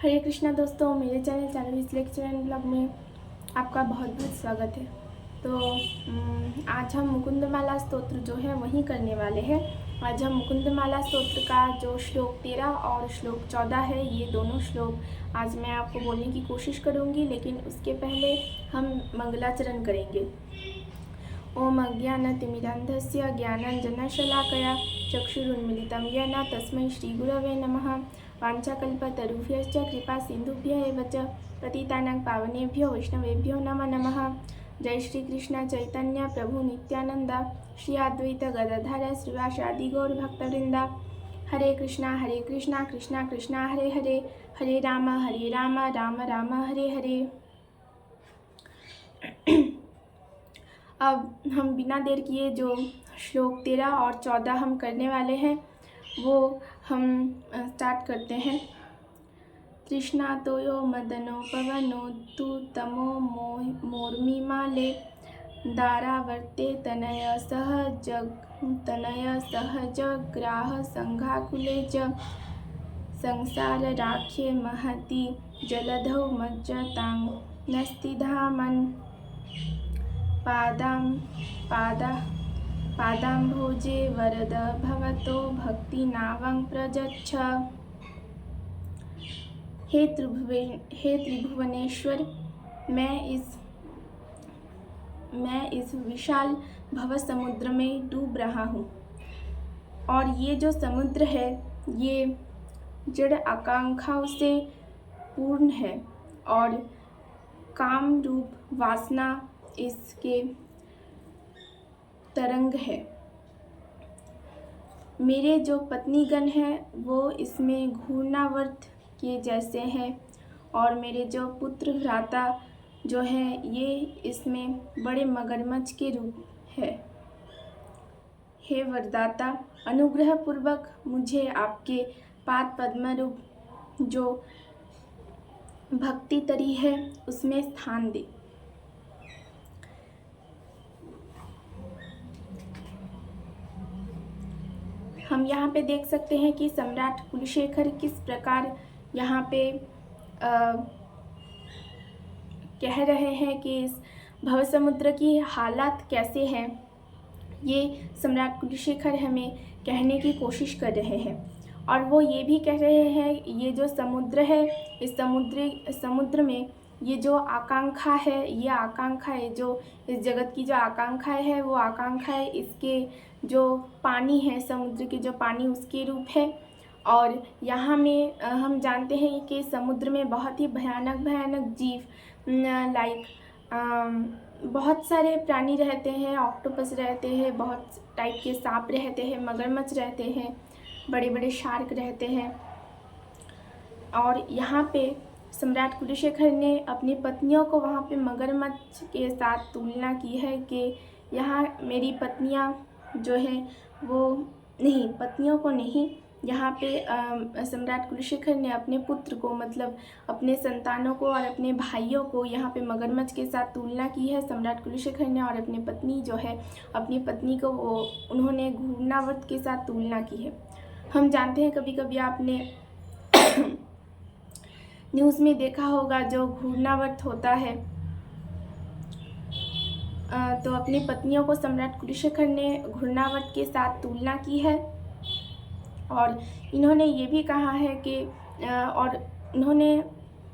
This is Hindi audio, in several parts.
हरे कृष्णा दोस्तों, मेरे चैनल चाइनीज लेक्चर ब्लॉग में आपका बहुत बहुत स्वागत है। तो आज हम मुकुंदमाला स्तोत्र जो है वही करने वाले हैं। आज हम मुकुंदमाला स्तोत्र का जो श्लोक 13 और श्लोक 14 है, ये दोनों श्लोक आज मैं आपको बोलने की कोशिश करूँगी, लेकिन उसके पहले हम मंगलाचरण करेंगे। ओम अज्ञानतिमिरान्धस्य ज्ञानाञ्जनशलाकया चक्षुरुन्मीलितं येन तस्मै श्रीगुरवे नमः। वाञ्छाकल्पतरुभ्यश्च कृपा सिन्धुभ्य एव च पतितानां पावनेभ्यो वैष्णवेभ्यो नमो नमः। जय श्री कृष्ण चैतन्य प्रभु नित्यानंद श्री अद्वैत गदाधर श्रीवासादि गौर भक्तवृंदा। हरे कृष्णा कृष्णा कृष्णा हरे हरे, हरे राम राम राम हरे हरे। अब हम बिना देर किए जो श्लोक 13 और 14 हम करने वाले हैं वो हम स्टार्ट करते हैं। तृष्णा तोयो मदनो पवनो तु तमो मोर्मिमाले दारावर्ते तनय सहज ग्राह संघाकुले च संसार राख्ये महति जलधौ मज्जतां नस्तिधामन् पादाम्भोजे वरद भवतो भक्ति नावं प्रजच्छ। हे त्रिभुवनेश्वर, मैं इस विशाल भव समुद्र में डूब रहा हूँ, और ये जो समुद्र है ये जड़ आकांक्षाओं से पूर्ण है, और काम रूप वासना इसके तरंग है। मेरे जो पत्नीगण हैं वो इसमें घूर्णावर्त के जैसे हैं, और मेरे जो पुत्र भ्राता जो हैं ये इसमें बड़े मगरमच्छ के रूप है। हे वरदाता, अनुग्रह पूर्वक मुझे आपके पाद पद्म रूप जो भक्ति तरी है उसमें स्थान दे। हम यहाँ पे देख सकते हैं कि सम्राट कुलशेखर किस प्रकार यहाँ पे कह रहे हैं कि इस भव समुद्र की हालात कैसे हैं। ये सम्राट कुलशेखर हमें कहने की कोशिश कर रहे हैं, और वो ये भी कह रहे हैं ये जो समुद्र है, इस समुद्र में ये जो आकांक्षा है, ये आकांक्षा है जो इस जगत की जो आकांक्षा है वो आकांक्षा है इसके जो पानी है, समुद्र के जो पानी उसके रूप है। और यहाँ में हम जानते हैं कि समुद्र में बहुत ही भयानक जीव लाइक बहुत सारे प्राणी रहते हैं, ऑक्टोपस रहते हैं, बहुत टाइप के सांप रहते हैं, मगरमच्छ रहते हैं, बड़े बड़े शार्क रहते हैं। और यहाँ पे सम्राट कुलशेखर ने अपनी पत्नियों को वहाँ पे मगरमच्छ के साथ तुलना की है कि यहाँ मेरी पत्नियाँ जो हैं वो नहीं, पत्नियों को नहीं, यहाँ पे सम्राट कुलशेखर ने अपने पुत्र को मतलब अपने संतानों को और अपने भाइयों को यहाँ पे मगरमच्छ के साथ तुलना की है सम्राट कुलशेखर ने। और अपनी पत्नी जो है, अपनी पत्नी को उन्होंने घूर्णावर्त के साथ तुलना की है। हम जानते हैं कभी कभी आपने न्यूज़ में देखा होगा जो घूर्णावर्त होता है, तो अपनी पत्नियों को सम्राट कुलशेखर ने घूर्णावर्त के साथ तुलना की है। और इन्होंने ये भी कहा है कि और इन्होंने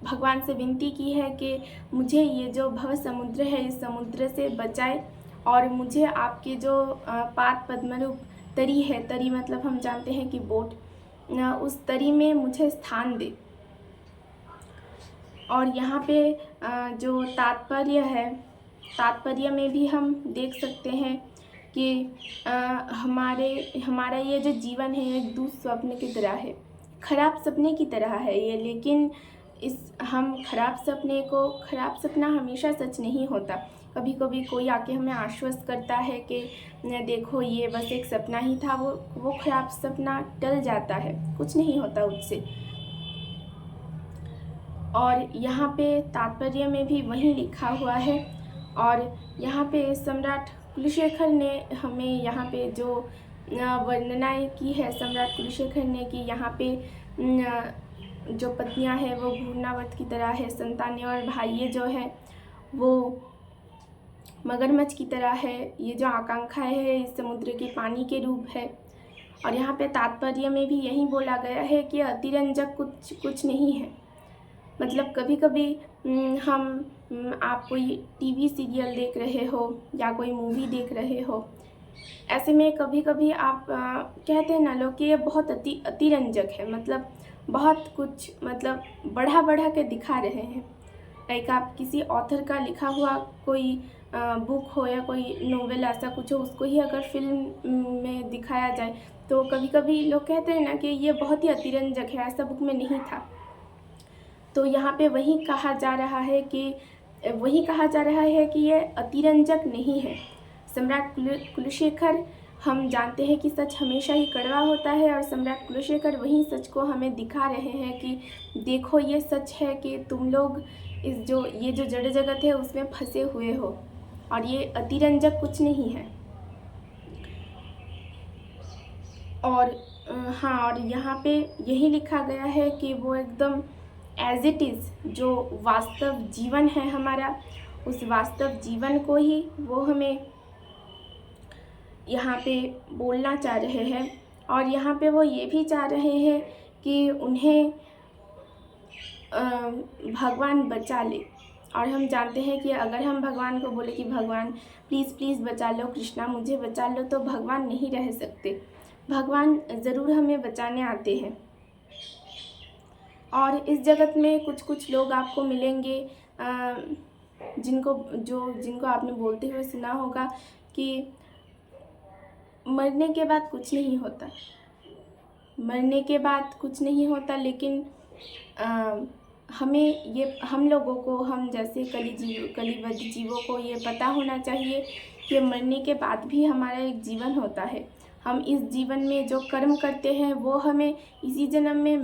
भगवान से विनती की है कि मुझे ये जो भव समुद्र है इस समुद्र से बचाए, और मुझे आपके जो पाद पद्मरूप तरी है, तरी मतलब हम जानते हैं कि बोट, उस तरी में मुझे स्थान दे। और यहाँ पे जो तात्पर्य है, तात्पर्य में भी हम देख सकते हैं कि हमारा ये जो जीवन है एक दुःस्वप्न की तरह है, खराब सपने की तरह है ये। लेकिन हम खराब सपना हमेशा सच नहीं होता। कभी कभी कोई आके हमें आश्वस्त करता है कि देखो ये बस एक सपना ही था, वो खराब सपना टल जाता है, कुछ नहीं होता उससे। और यहाँ पे तात्पर्य में भी वही लिखा हुआ है। और यहाँ पे सम्राट कुलशेखर ने हमें यहाँ पे जो वर्णनाएं की है सम्राट कुलशेखर ने कि यहाँ पे जो पत्नियां हैं वो घूर्णावत की तरह है, संतानें और भाइये जो हैं वो मगरमच्छ की तरह है। ये जो आकांक्षाएँ है इस समुद्र के पानी के रूप है। और यहाँ पे तात्पर्य में भी यही बोला गया है कि अतिरंजक कुछ नहीं है। मतलब कभी कभी आप कोई टीवी सीरियल देख रहे हो या कोई मूवी देख रहे हो, ऐसे में कभी कभी आप कहते हैं ना लोग कि ये बहुत अतिरंजक है, मतलब बहुत कुछ मतलब बढ़ा के दिखा रहे हैं। लाइक आप किसी ऑथर का लिखा हुआ कोई बुक हो या कोई नोवेल ऐसा कुछ हो, उसको ही अगर फिल्म में दिखाया जाए तो कभी कभी लोग कहते हैं ना कि ये बहुत ही अतिरंजक है, ऐसा बुक में नहीं था। तो यहाँ पे वही कहा जा रहा है कि ये अतिरंजक नहीं है। सम्राट कुलशेखर, हम जानते हैं कि सच हमेशा ही कड़वा होता है, और सम्राट कुलशेखर वही सच को हमें दिखा रहे हैं कि देखो ये सच है कि तुम लोग ये जो जड़ जगत है उसमें फंसे हुए हो, और ये अतिरंजक कुछ नहीं है। और हाँ, और यहाँ पे यही लिखा गया है कि वो एकदम एज इट इज़, जो वास्तव जीवन है हमारा, उस वास्तव जीवन को ही वो हमें यहाँ पे बोलना चाह रहे हैं। और यहाँ पे वो ये भी चाह रहे हैं कि उन्हें भगवान बचा ले। और हम जानते हैं कि अगर हम भगवान को बोले कि भगवान प्लीज़ प्लीज़ बचा लो, कृष्णा मुझे बचा लो, तो भगवान नहीं रह सकते। भगवान ज़रूर हमें बचाने आते हैं। और इस जगत में कुछ लोग आपको मिलेंगे जिनको आपने बोलते हुए सुना होगा कि मरने के बाद कुछ नहीं होता, मरने के बाद कुछ नहीं होता। लेकिन हम लोगों को, हम जैसे कलिबद्ध जीवों को ये पता होना चाहिए कि मरने के बाद भी हमारा एक जीवन होता है। हम इस जीवन में जो कर्म करते हैं वो हमें इसी जन्म में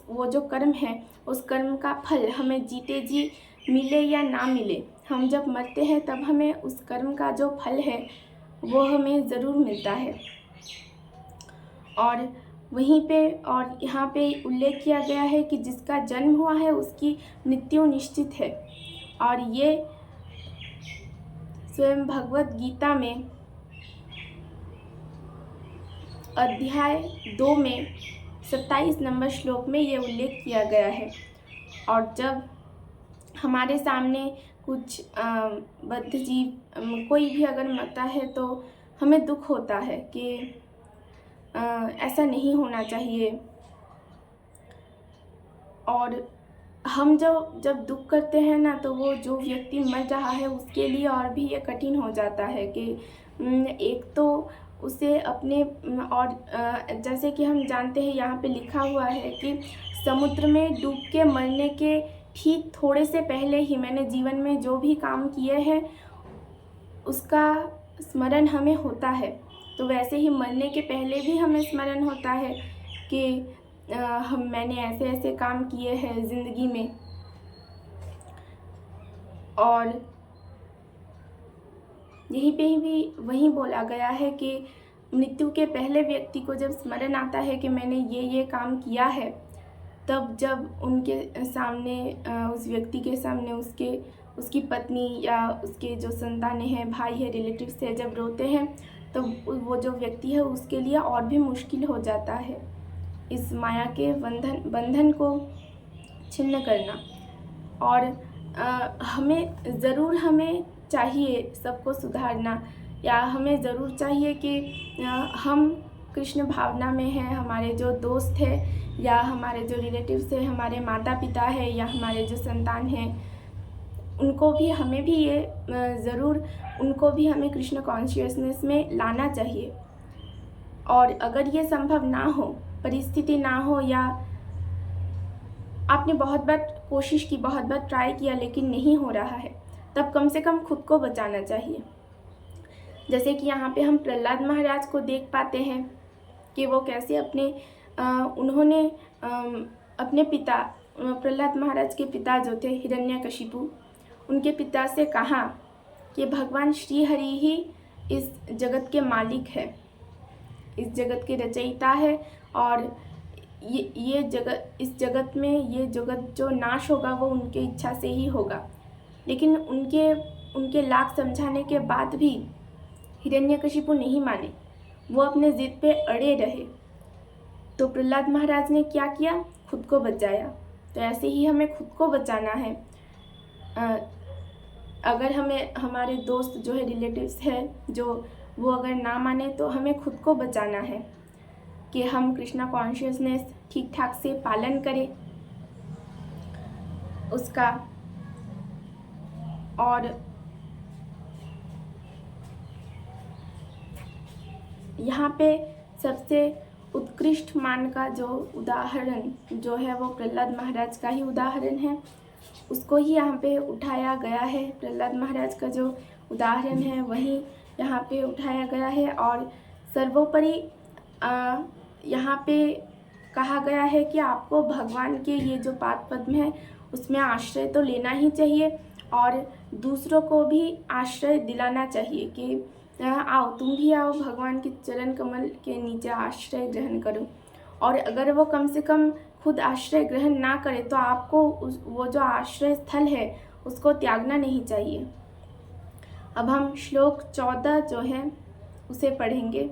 वो जो कर्म है उस कर्म का फल हमें जीते जी मिले या ना मिले, हम जब मरते हैं तब हमें उस कर्म का जो फल है वो हमें ज़रूर मिलता है। और वहीं पे और यहाँ पे उल्लेख किया गया है कि जिसका जन्म हुआ है उसकी मृत्यु निश्चित है। और ये स्वयं भगवत गीता में अध्याय 2 में 27 नंबर श्लोक में ये उल्लेख किया गया है। और जब हमारे सामने कुछ बद्ध जीव कोई भी अगर मरता है तो हमें दुख होता है कि ऐसा नहीं होना चाहिए। और हम जब दुख करते हैं ना, तो वो जो व्यक्ति मर रहा है उसके लिए और भी ये कठिन हो जाता है कि एक तो उसे अपने और जैसे कि हम जानते हैं यहाँ पे लिखा हुआ है कि समुद्र में डूब के मरने के ठीक थोड़े से पहले ही मैंने जीवन में जो भी काम किए हैं उसका स्मरण हमें होता है। तो वैसे ही मरने के पहले भी हमें स्मरण होता है कि मैंने ऐसे ऐसे काम किए हैं ज़िंदगी में। और यहीं पे भी वही बोला गया है कि मृत्यु के पहले व्यक्ति को जब स्मरण आता है कि मैंने ये काम किया है, तब जब उनके सामने उस व्यक्ति के सामने उसकी पत्नी या उसके जो संतानें हैं, भाई है, रिलेटिव्स है, जब रोते हैं तो वो जो व्यक्ति है उसके लिए और भी मुश्किल हो जाता है इस माया के बंधन को छिन्न करना। और हमें चाहिए सबको सुधारना, या हमें ज़रूर चाहिए कि हम कृष्ण भावना में हैं। हमारे जो दोस्त हैं या हमारे जो रिलेटिव्स हैं, हमारे माता पिता हैं या हमारे जो संतान हैं, उनको भी हमें भी ये ज़रूर उनको भी हमें कृष्ण कॉन्शियसनेस में लाना चाहिए। और अगर ये संभव ना हो, परिस्थिति ना हो, या आपने बहुत बार कोशिश की, बहुत बार ट्राई किया लेकिन नहीं हो रहा है, तब कम से कम खुद को बचाना चाहिए। जैसे कि यहाँ पे हम प्रहलाद महाराज को देख पाते हैं कि वो कैसे उन्होंने अपने पिता, प्रहलाद महाराज के पिता जो थे हिरण्यकशिपु, उनके पिता से कहा कि भगवान श्री हरि ही इस जगत के मालिक है, इस जगत के रचयिता है, और ये जगत, इस जगत में ये जगत जो नाश होगा वो उनके इच्छा से ही होगा। लेकिन उनके लाख समझाने के बाद भी हिरण्यकशिपु नहीं माने, वो अपने ज़िद पे अड़े रहे। तो प्रहलाद महाराज ने क्या किया? खुद को बचाया। तो ऐसे ही हमें खुद को बचाना है। अगर हमें हमारे दोस्त जो है, रिलेटिव्स है, जो वो अगर ना माने तो हमें खुद को बचाना है कि हम कृष्णा कॉन्शियसनेस ठीक ठाक से पालन करें उसका। और यहाँ पे सबसे उत्कृष्ट मान का जो उदाहरण जो है वो प्रहलाद महाराज का ही उदाहरण है, उसको ही यहाँ पे उठाया गया है। प्रहलाद महाराज का जो उदाहरण है वही यहाँ पे उठाया गया है। और सर्वोपरि यहाँ पे कहा गया है कि आपको भगवान के ये जो पाद पद्म है उसमें आश्रय तो लेना ही चाहिए और दूसरों को भी आश्रय दिलाना चाहिए कि आओ, तुम भी आओ, भगवान के चरण कमल के नीचे आश्रय ग्रहण करो। और अगर वो कम से कम खुद आश्रय ग्रहण ना करे तो आपको वो जो आश्रय स्थल है उसको त्यागना नहीं चाहिए। अब हम श्लोक 14 जो है उसे पढ़ेंगे।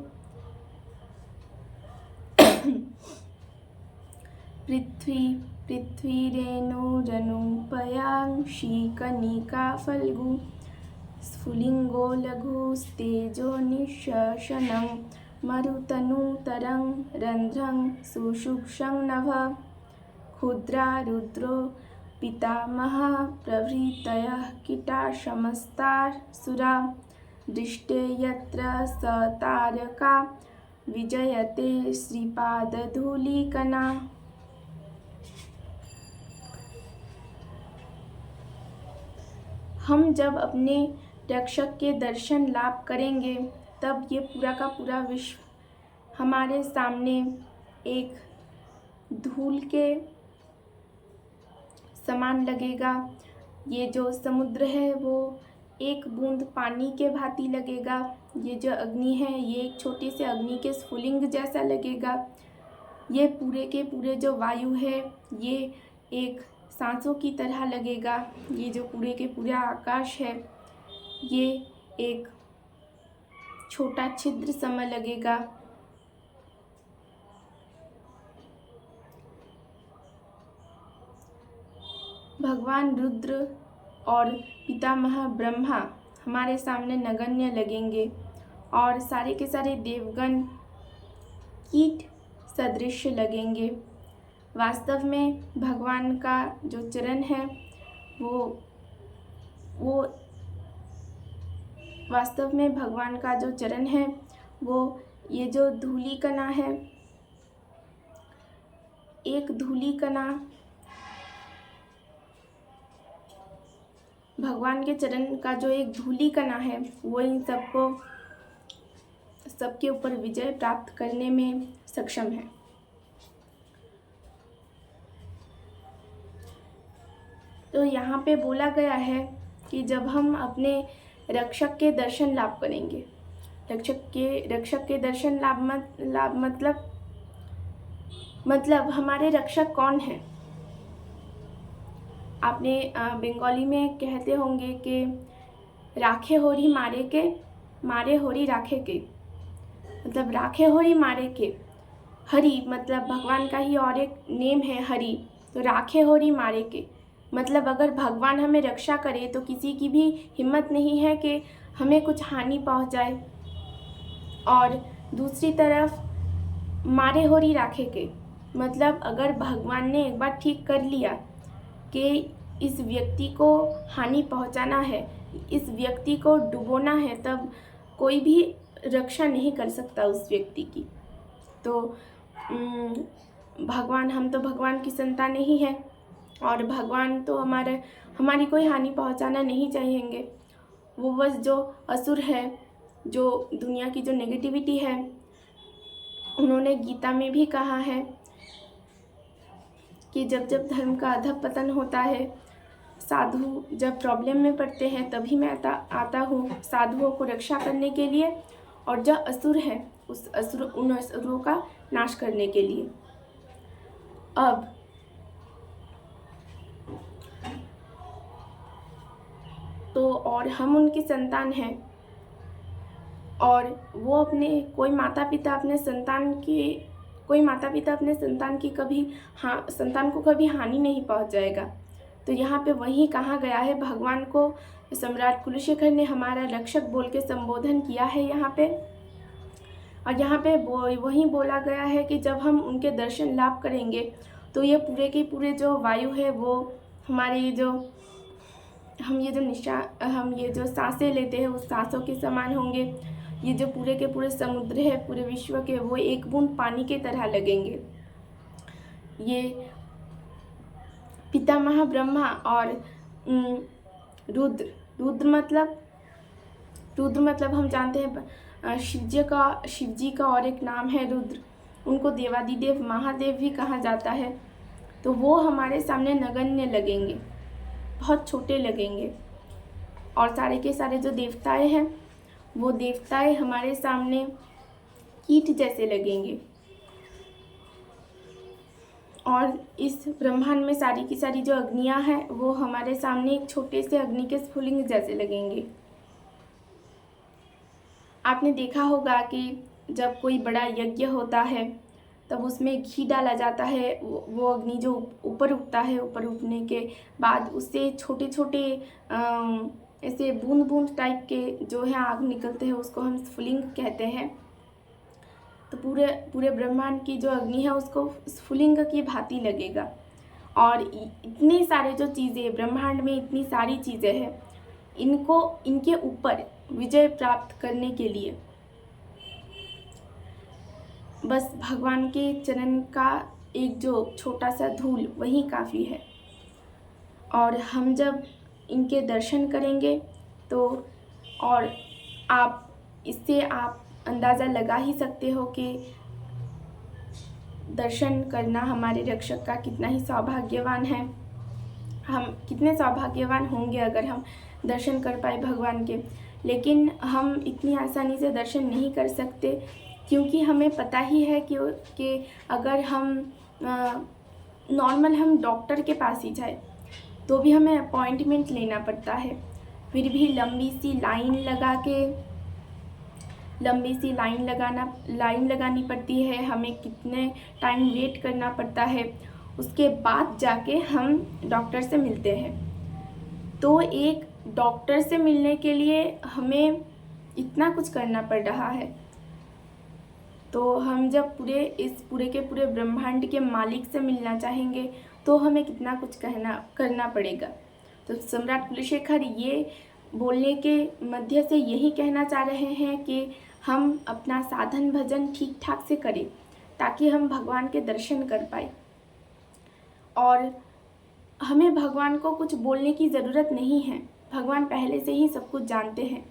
पृथ्वी रेणुरनुपयांशी कनिका फल्गु स्फुलिंगो लघुस्तेजो निःशशनं मरुतनुतरं रन्ध्रं सुषुप्तं नभ क्षुद्रा रुद्रो पितामहः प्रभृतयः कीटाशमस्तासुरा दृष्टे यत्र स तारका विजयते श्रीपादधूलिकणा। हम जब अपने रक्षक के दर्शन लाभ करेंगे तब ये पूरा का पूरा विश्व हमारे सामने एक धूल के समान लगेगा। ये जो समुद्र है वो एक बूंद पानी के भांति लगेगा। ये जो अग्नि है ये एक छोटी से अग्नि के स्फुलिंग जैसा लगेगा। ये पूरे के पूरे जो वायु है ये एक सांसों की तरह लगेगा। ये जो पूरे के पूरे आकाश है ये एक छोटा छिद्र समय लगेगा। भगवान रुद्र और पितामह ब्रह्मा हमारे सामने नगण्य लगेंगे और सारे के सारे देवगण कीट सदृश लगेंगे। वास्तव में भगवान का जो चरण है वो वास्तव में भगवान का जो चरण है वो ये जो धूलिकणा है, एक धूलिकणा भगवान के चरण का जो एक धूलिकणा है वो इन सबके ऊपर विजय प्राप्त करने में सक्षम है। तो यहाँ पे बोला गया है कि जब हम अपने रक्षक के दर्शन लाभ करेंगे, रक्षक के दर्शन लाभ मतलब हमारे रक्षक कौन है? आपने बंगाली में कहते होंगे कि राखे होरी मारे होरी राखे के, मतलब राखे होरी मारे के। हरि मतलब भगवान का ही और एक नेम है हरि, तो राखे होरी मारे के मतलब अगर भगवान हमें रक्षा करे तो किसी की भी हिम्मत नहीं है कि हमें कुछ हानि पहुंचाए। और दूसरी तरफ मारे होरी राखे के मतलब अगर भगवान ने एक बार ठीक कर लिया कि इस व्यक्ति को हानि पहुंचाना है, इस व्यक्ति को डुबोना है, तब कोई भी रक्षा नहीं कर सकता उस व्यक्ति की। तो हम तो भगवान की संतान ही हैं और भगवान तो हमारी कोई हानि पहुंचाना नहीं चाहेंगे। वो बस जो असुर है, जो दुनिया की जो नेगेटिविटी है, उन्होंने गीता में भी कहा है कि जब जब धर्म का अधःपतन होता है, साधु जब प्रॉब्लम में पड़ते हैं तभी मैं आता हूँ साधुओं को रक्षा करने के लिए, और जो असुर है उन असुरों का नाश करने के लिए। अब तो और हम उनकी संतान हैं, और वो अपने कोई माता पिता अपने संतान की कभी संतान को कभी हानि नहीं पहुंचाएगा। तो यहाँ पे वही कहा गया है, भगवान को सम्राट कुलशेखर ने हमारा रक्षक बोल के संबोधन किया है यहाँ पे। और यहाँ पे वही बोला गया है कि जब हम उनके दर्शन लाभ करेंगे तो ये पूरे के पूरे जो वायु है वो हमारे हम ये जो सांसें लेते हैं उस सांसों के समान होंगे। ये जो पूरे के पूरे समुद्र है पूरे विश्व के, वो एक बूंद पानी के तरह लगेंगे। ये पितामह ब्रह्मा और रुद्र मतलब हम जानते हैं शिव जी का और एक नाम है रुद्र। उनको देवादिदेव महादेव भी कहा जाता है। तो वो हमारे सामने नगण्य लगेंगे, बहुत छोटे लगेंगे। और सारे के सारे जो देवताएं हैं वो देवताएं हमारे सामने कीट जैसे लगेंगे। और इस ब्रह्मांड में सारी की सारी जो अग्नियां हैं वो हमारे सामने एक छोटे से अग्नि के स्फुलिंग जैसे लगेंगे। आपने देखा होगा कि जब कोई बड़ा यज्ञ होता है तब उसमें घी डाला जाता है। वो अग्नि जो ऊपर उठता है, ऊपर उठने के बाद उससे छोटे छोटे ऐसे बूंद बूंद टाइप के जो है आग निकलते हैं, उसको हम स्फुलिंग कहते हैं। तो पूरे ब्रह्मांड की जो अग्नि है उसको स्फुलिंग की भांति लगेगा। और इतने सारे जो चीज़ें ब्रह्मांड में, इतनी सारी चीज़ें हैं, इनके ऊपर विजय प्राप्त करने के लिए बस भगवान के चरण का एक जो छोटा सा धूल वही काफ़ी है। और हम जब इनके दर्शन करेंगे तो और इससे आप अंदाज़ा लगा ही सकते हो कि दर्शन करना हमारे रक्षक का कितना ही सौभाग्यवान है। हम कितने सौभाग्यवान होंगे अगर हम दर्शन कर पाए भगवान के। लेकिन हम इतनी आसानी से दर्शन नहीं कर सकते, क्योंकि हमें पता ही है कि अगर हम नॉर्मल हम डॉक्टर के पास ही जाए तो भी हमें अपॉइंटमेंट लेना पड़ता है। फिर भी लंबी सी लाइन लगानी पड़ती है। हमें कितने टाइम वेट करना पड़ता है, उसके बाद जाके हम डॉक्टर से मिलते हैं। तो एक डॉक्टर से मिलने के लिए हमें इतना कुछ करना पड़ रहा है। तो हम जब पूरे के पूरे ब्रह्मांड के मालिक से मिलना चाहेंगे तो हमें कितना कुछ करना पड़ेगा। तो सम्राट कुलशेखर ये बोलने के मध्य से यही कहना चाह रहे हैं कि हम अपना साधन भजन ठीक ठाक से करें ताकि हम भगवान के दर्शन कर पाए। और हमें भगवान को कुछ बोलने की ज़रूरत नहीं है, भगवान पहले से ही सब कुछ जानते हैं।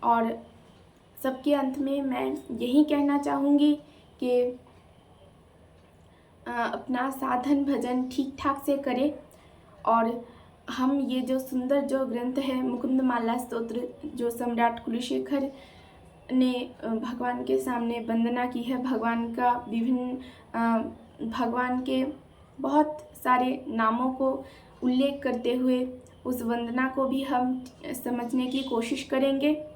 और सबके अंत में मैं यही कहना चाहूँगी कि अपना साधन भजन ठीक ठाक से करें। और हम ये जो सुंदर जो ग्रंथ है मुकुंदमाला स्तोत्र, जो सम्राट कुलशेखर ने भगवान के सामने वंदना की है, भगवान के बहुत सारे नामों को उल्लेख करते हुए उस वंदना को भी हम समझने की कोशिश करेंगे।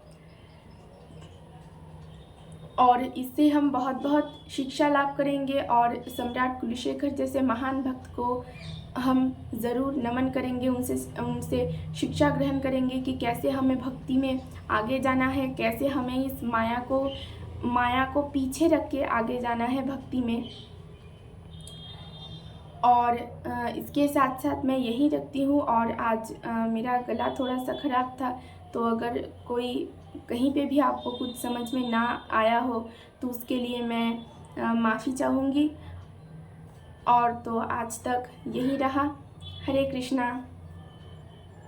और इससे हम बहुत बहुत शिक्षा लाभ करेंगे। और सम्राट कुलशेखर जैसे महान भक्त को हम ज़रूर नमन करेंगे, उनसे शिक्षा ग्रहण करेंगे कि कैसे हमें भक्ति में आगे जाना है, कैसे हमें इस माया को पीछे रख के आगे जाना है भक्ति में। और इसके साथ साथ मैं यही रखती हूँ। और आज मेरा गला थोड़ा सा ख़राब था, तो अगर कोई कहीं पे भी आपको कुछ समझ में ना आया हो तो उसके लिए मैं माफ़ी चाहूँगी। और तो आज तक यही रहा। हरे कृष्णा।